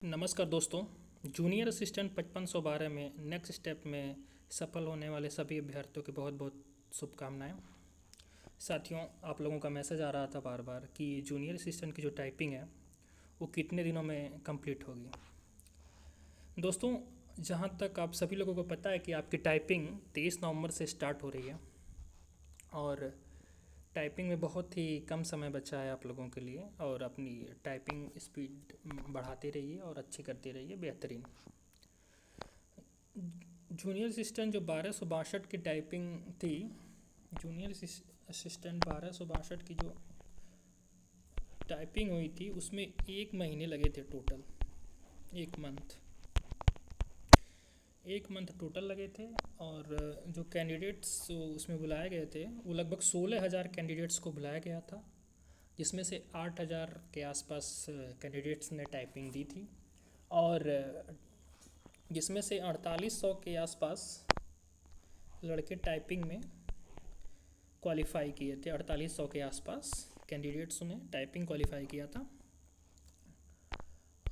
नमस्कार दोस्तों। Junior assistant 5512 में नेक्स्ट स्टेप में सफल होने वाले सभी अभ्यर्थियों की बहुत बहुत शुभकामनाएं। साथियों, आप लोगों का मैसेज आ रहा था बार बार कि जूनियर असिस्टेंट की जो टाइपिंग है वो कितने दिनों में कंप्लीट होगी। दोस्तों, जहाँ तक आप सभी लोगों को पता है कि आपकी टाइपिंग 23 नवंबर से स्टार्ट हो रही है और टाइपिंग में बहुत ही कम समय बचा है आप लोगों के लिए, और अपनी टाइपिंग स्पीड बढ़ाते रहिए और अच्छी करते रहिए, बेहतरीन। जूनियर असिस्टेंट जो 1262 की टाइपिंग थी, जूनियर असिस्टेंट 1262 की जो टाइपिंग हुई थी उसमें 1 महीने लगे थे टोटल। एक मंथ टोटल लगे थे। और जो कैंडिडेट्स उसमें बुलाए गए थे वो लगभग 16,000 कैंडिडेट्स को बुलाया गया था, जिसमें से 8,000 के आसपास कैंडिडेट्स ने टाइपिंग दी थी और जिसमें से 4800 के आसपास लड़के टाइपिंग में क्वालिफाई किए थे। 4800 के आसपास कैंडिडेट्स ने टाइपिंग क्वालिफाई किया था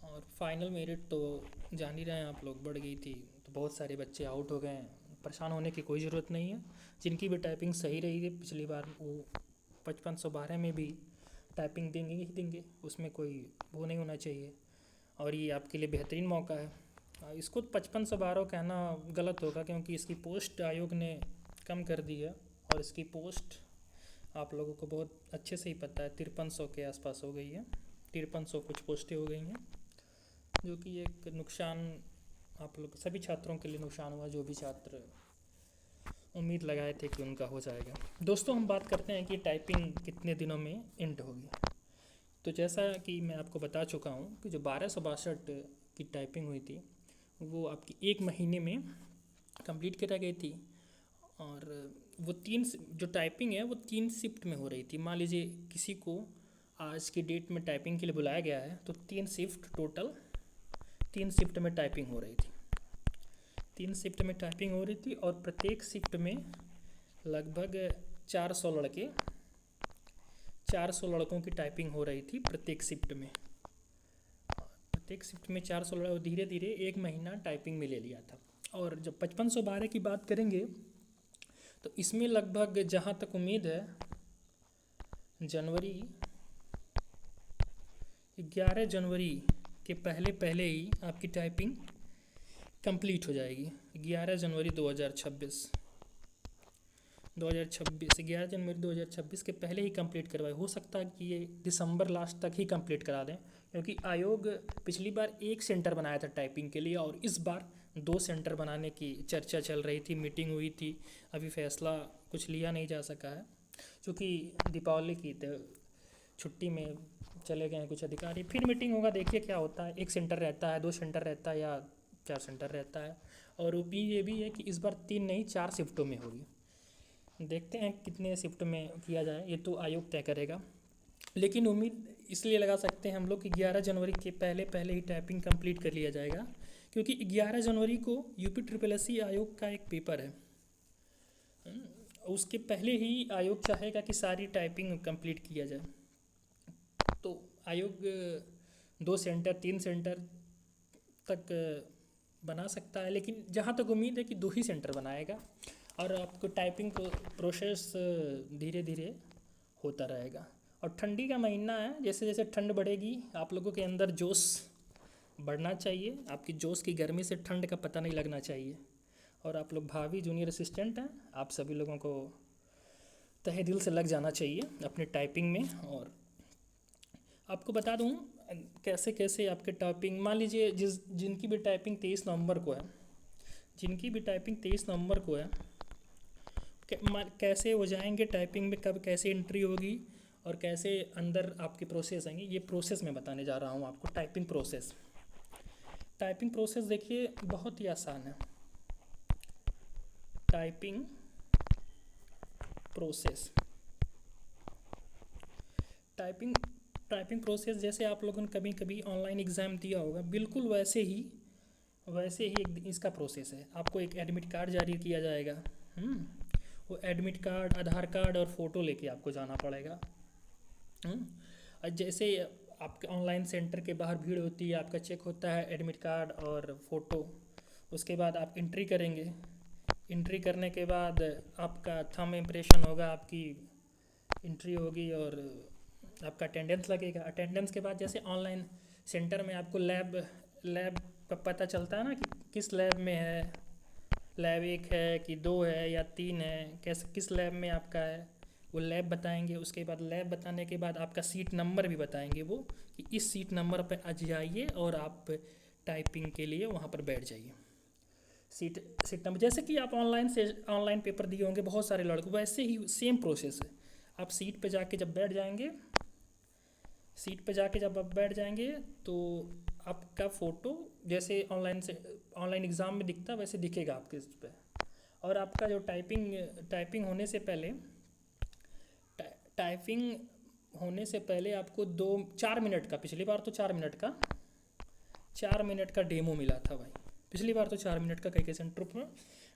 और फाइनल मेरिट तो जान ही रहे हैं आप लोग, बढ़ गई थी तो बहुत सारे बच्चे आउट हो गए हैं। परेशान होने की कोई ज़रूरत नहीं है। जिनकी भी टाइपिंग सही रही है पिछली बार वो 5512 में भी टाइपिंग देंगे ही देंगे, उसमें कोई वो नहीं होना चाहिए। और ये आपके लिए बेहतरीन मौका है। इसको 5512 कहना गलत होगा क्योंकि इसकी पोस्ट आयोग ने कम कर दी है और इसकी पोस्ट आप लोगों को बहुत अच्छे से ही पता है, 5300 के आसपास हो गई है। 5300 कुछ पोस्टें हो गई हैं, जो कि एक नुकसान आप लोग सभी छात्रों के लिए नुकसान हुआ, जो भी छात्र उम्मीद लगाए थे कि उनका हो जाएगा। दोस्तों, हम बात करते हैं कि टाइपिंग कितने दिनों में एंड होगी। तो जैसा कि मैं आपको बता चुका हूँ कि जो 1262 की टाइपिंग हुई थी वो आपकी 1 महीने में कंप्लीट करा गई थी। और वो जो टाइपिंग है वो 3 शिफ्ट में हो रही थी। मान लीजिए किसी को आज की डेट में टाइपिंग के लिए बुलाया गया है तो 3 शिफ्ट में टाइपिंग हो रही थी। 3 शिफ्ट में टाइपिंग हो रही थी और प्रत्येक शिफ्ट में लगभग 400 लड़कों की टाइपिंग हो रही थी प्रत्येक शिफ्ट में। 400 लड़कों, धीरे धीरे 1 महीना टाइपिंग में ले लिया था। और जब 5512 की बात करेंगे तो इसमें लगभग जहाँ तक उम्मीद है जनवरी 11 जनवरी के पहले ही आपकी टाइपिंग कंप्लीट हो जाएगी। 11 जनवरी 2026 11 जनवरी 2026 के पहले ही कंप्लीट करवाए। हो सकता है कि ये दिसंबर लास्ट तक ही कंप्लीट करा दें, क्योंकि आयोग पिछली बार 1 सेंटर बनाया था टाइपिंग के लिए और इस बार 2 सेंटर बनाने की चर्चा चल रही थी, मीटिंग हुई थी। अभी फैसला कुछ लिया नहीं जा सका है क्योंकि दीपावली की छुट्टी में चले गए हैं कुछ अधिकारी। फिर मीटिंग होगा, देखिए क्या होता है। 1 सेंटर रहता है, 2 सेंटर रहता है या 4 सेंटर रहता है। और ये भी है कि इस बार 3 नहीं 4 शिफ्टों में होगी। देखते हैं कितने शिफ्ट में किया जाए, ये तो आयोग तय करेगा। लेकिन उम्मीद इसलिए लगा सकते हैं हम लोग कि 11 जनवरी के पहले ही टाइपिंग कंप्लीट कर लिया जाएगा, क्योंकि 11 जनवरी को यूपी SSSC आयोग का एक पेपर है। उसके पहले ही आयोग चाहेगा कि सारी टाइपिंग कंप्लीट किया जाए। तो आयोग 2 सेंटर 3 सेंटर तक बना सकता है, लेकिन जहाँ तक उम्मीद है कि 2 ही सेंटर बनाएगा और आपको टाइपिंग प्रोसेस धीरे धीरे होता रहेगा। और ठंडी का महीना है, जैसे जैसे ठंड बढ़ेगी आप लोगों के अंदर जोश बढ़ना चाहिए। आपकी जोश की गर्मी से ठंड का पता नहीं लगना चाहिए। और आप लोग भावी जूनियर असिस्टेंट हैं, आप सभी लोगों को तहे दिल से लग जाना चाहिए अपने टाइपिंग में। और आपको बता दूं कैसे कैसे आपके टाइपिंग, मान लीजिए जिनकी भी टाइपिंग 23 नवंबर को है, कैसे हो जाएंगे टाइपिंग में, कब कैसे एंट्री होगी और कैसे अंदर आपकी प्रोसेस आएंगी, ये प्रोसेस मैं बताने जा रहा हूँ आपको। टाइपिंग प्रोसेस देखिए बहुत ही आसान है। टाइपिंग प्रोसेस जैसे आप लोगों ने कभी कभी ऑनलाइन एग्ज़ाम दिया होगा, बिल्कुल वैसे ही इसका प्रोसेस है। आपको एक एडमिट कार्ड जारी किया जाएगा। वो एडमिट कार्ड, आधार कार्ड और फ़ोटो लेके आपको जाना पड़ेगा। और जैसे आपके ऑनलाइन सेंटर के बाहर भीड़ होती है, आपका चेक होता है एडमिट कार्ड और फ़ोटो। उसके बाद आप एंट्री करेंगे। एंट्री करने के बाद आपका थंब इम्प्रेशन होगा, आपकी एंट्री होगी और आपका अटेंडेंस लगेगा। अटेंडेंस के बाद जैसे ऑनलाइन सेंटर में आपको लैब का पता चलता है ना कि किस लैब में है, लैब 1 है कि 2 है या 3 है, कैसे किस लैब में आपका है, वो लैब बताएंगे। उसके बाद लैब बताने के बाद आपका सीट नंबर भी बताएंगे वो, कि इस सीट नंबर पर आज जाइए और आप टाइपिंग के लिए वहाँ पर बैठ जाइए। सीट नंबर जैसे कि आप ऑनलाइन पेपर दिए होंगे बहुत सारे लड़कों, वैसे ही सेम प्रोसेस है। आप सीट पे जाके जब बैठ जाएंगे, जब आप बैठ जाएंगे तो आपका फ़ोटो जैसे ऑनलाइन एग्ज़ाम में दिखता वैसे दिखेगा आपके इस पे। और आपका जो टाइपिंग होने से पहले आपको 4 मिनट का, पिछली बार तो 4 मिनट का डेमो मिला था भाई। पिछली बार तो 4 मिनट का कई सेंटर पर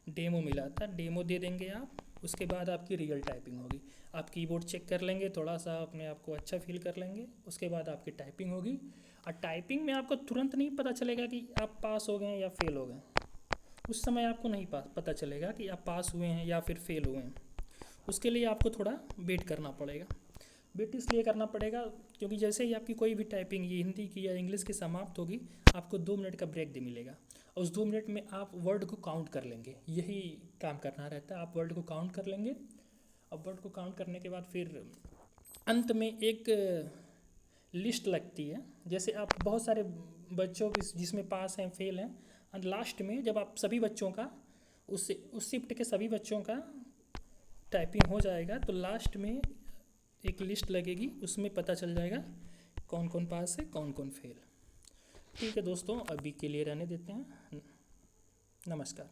डेमो मिला था। डेमो दे देंगे आप, उसके बाद आपकी रियल टाइपिंग होगी। आप कीबोर्ड चेक कर लेंगे, थोड़ा सा अपने आप को अच्छा फील कर लेंगे, उसके बाद आपकी टाइपिंग होगी। और टाइपिंग में आपको तुरंत नहीं पता चलेगा कि आप पास हो गए या फेल हो गए। उस समय आपको नहीं पता चलेगा कि आप पास हुए हैं या फिर फेल हुए हैं। उसके लिए आपको थोड़ा वेट करना पड़ेगा। वेट इसलिए करना पड़ेगा क्योंकि जैसे ही आपकी कोई भी टाइपिंग ये हिंदी की या इंग्लिश की समाप्त होगी, आपको 2 मिनट का ब्रेक दे मिलेगा। और उस 2 मिनट में आप वर्ड को काउंट कर लेंगे। यही काम करना रहता है, आप वर्ड को काउंट कर लेंगे। और वर्ड को काउंट करने के बाद फिर अंत में एक लिस्ट लगती है। जैसे आप बहुत सारे बच्चों की जिसमें पास हैं फेल हैं, और लास्ट में जब आप सभी बच्चों का उस शिफ्ट के सभी बच्चों का टाइपिंग हो जाएगा तो लास्ट में एक लिस्ट लगेगी, उसमें पता चल जाएगा कौन कौन पास है कौन कौन फेल। ठीक है दोस्तों, अभी के लिए रहने देते हैं। नमस्कार।